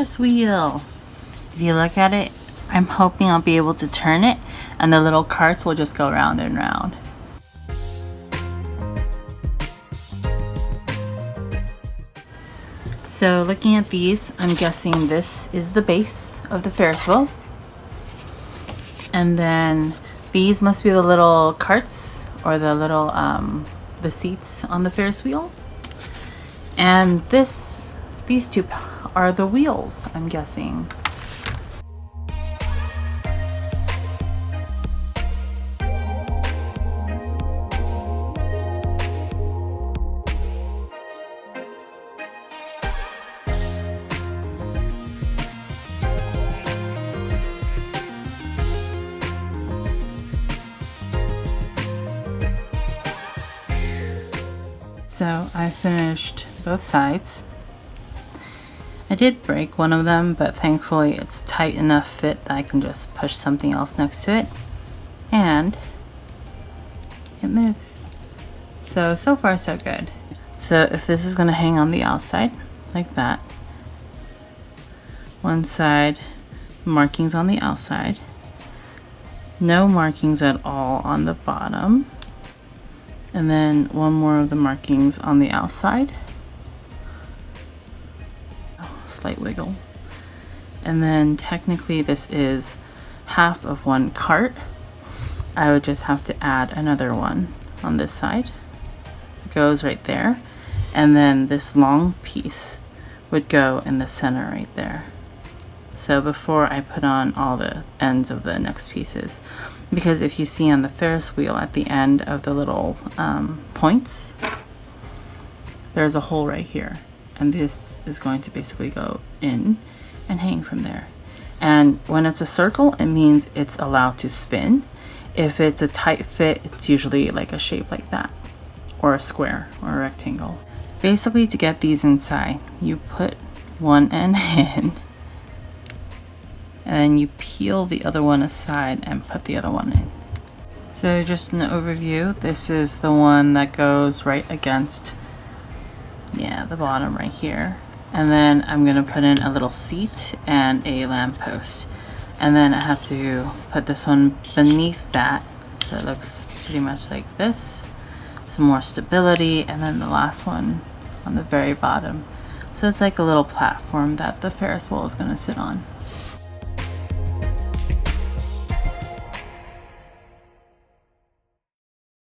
Ferris wheel. If you look at it, I'm hoping I'll be able to turn it and the little carts will just go round and round. So looking at these, I'm guessing this is the base of the Ferris wheel. And then these must be the little carts or the little the seats on the Ferris wheel. And these two are the wheels, I'm guessing. So I finished both sides. I did break one of them, but thankfully it's tight enough fit that I can just push something else next to it and it moves. So far so good. So if this is going to hang on the outside like that, one side markings on the outside, no markings at all on the bottom, and then one more of the markings on the outside. Oh, slight wiggle. And then technically this is half of one cart. I would just have to add another one on this side. It goes right there. And then this long piece would go in the center right there. So before I put on all the ends of the next pieces, because if you see on the Ferris wheel at the end of the little points, there's a hole right here, and this is going to basically go in and hang from there. And when it's a circle, it means it's allowed to spin. If it's a tight fit, it's usually like a shape like that, or a square or a rectangle. Basically, to get these inside, you put one end in and then you peel the other one aside and put the other one in. So just an overview, this is the one that goes right against, the bottom right here. And then I'm gonna put in a little seat and a lamppost. And then I have to put this one beneath that, so it looks pretty much like this. Some more stability, and then the last one on the very bottom. So it's like a little platform that the Ferris wheel is gonna sit on.